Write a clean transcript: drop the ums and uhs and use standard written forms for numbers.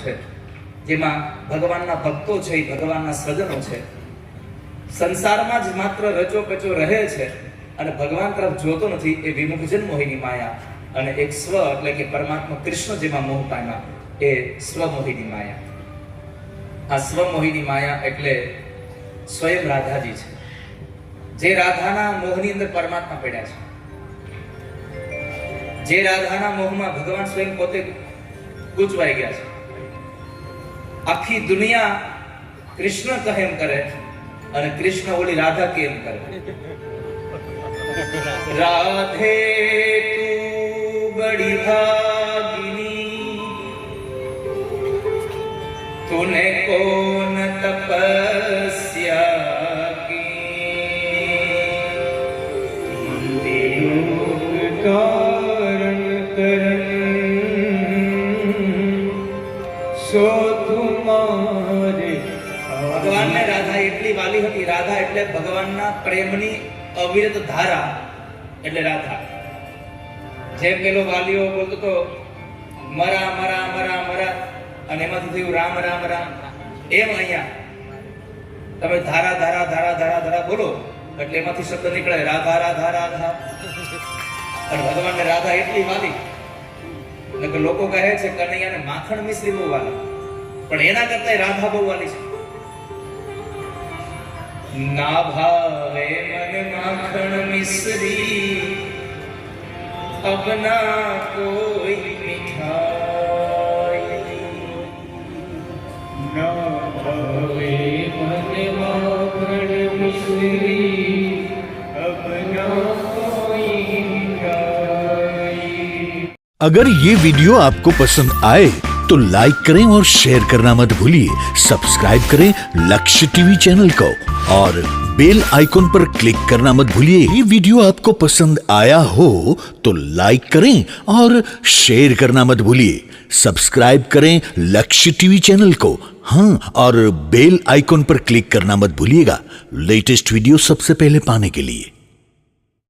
છે, જેમાં ભગવાનના ભક્તો છે, એ ભગવાનના સ્વજનો છે, સંસારમાં જ માત્ર રચો કચો રહે છે અને ભગવાન તરફ જોતો નથી, એ વિમુખજન મોહિની માયા. અને એક સ્વ એટલે કે પરમાત્મા કૃષ્ણ જેમાં મોહ પામ્યા, એ સ્વમોહિની માયા. આ સ્વમોહિની માયા એટલે સ્વયં રાધાજી છે, જે રાધાના મોહની અંદર પરમાત્મા પડ્યા છે, જે રાધાના મોહમાં ભગવાન સ્વયં પોતે ગૂંચવાઈ ગયા છે. આખી દુનિયા કૃષ્ણ કહે એમ કરે અને કૃષ્ણ ઓલી રાધા કે એમ કરે. રાધે તું બડી ભાગિની, तूने कौन तपस्या की, कारण करण सो तुम्हारे. ભગવાનને રાધા એટલી વાલી હતી. રાધા એટલે ભગવાનના પ્રેમની અવિરત ધારા એટલે રાધા. જેમ પેલો વાલીઓ બોલતો તો મરા મરા મરા મરા અને એમાંથી થયું રામ રામ રામ, એમ અહીંયા તમે ધારા ધારા ધારા ધારા ધારા બોલો એટલે એમાંથી શબ્દ નીકળે રાધા રાધા રાધા. અને ભગવાનને રાધા એટલી વાલી કે લોકો કહે છે કનૈયાને માખણ મિશ્રી બહુ વાલી, પણ એના કરતા રાધા બહુ વાલી છે. ના ભાવે મને માખણ મિશ્રી, અબના કોઈ મીઠાઈ. ના ભાવે મને માખણ મિશ્રી, અબના કોઈ મીઠાઈ. अगर ये वीडियो आपको पसंद आए तो लाइक करें और शेयर करना मत भूलिए. सब्सक्राइब करें लक्ष्य टीवी चैनल को और बेल आइकॉन पर क्लिक करना मत भूलिए. ये वीडियो आपको पसंद आया हो तो लाइक करें और शेयर करना मत भूलिए. सब्सक्राइब करें लक्ष्य टीवी चैनल को, हाँ, और बेल आइकॉन पर क्लिक करना मत भूलिएगा लेटेस्ट वीडियो सबसे पहले पाने के लिए.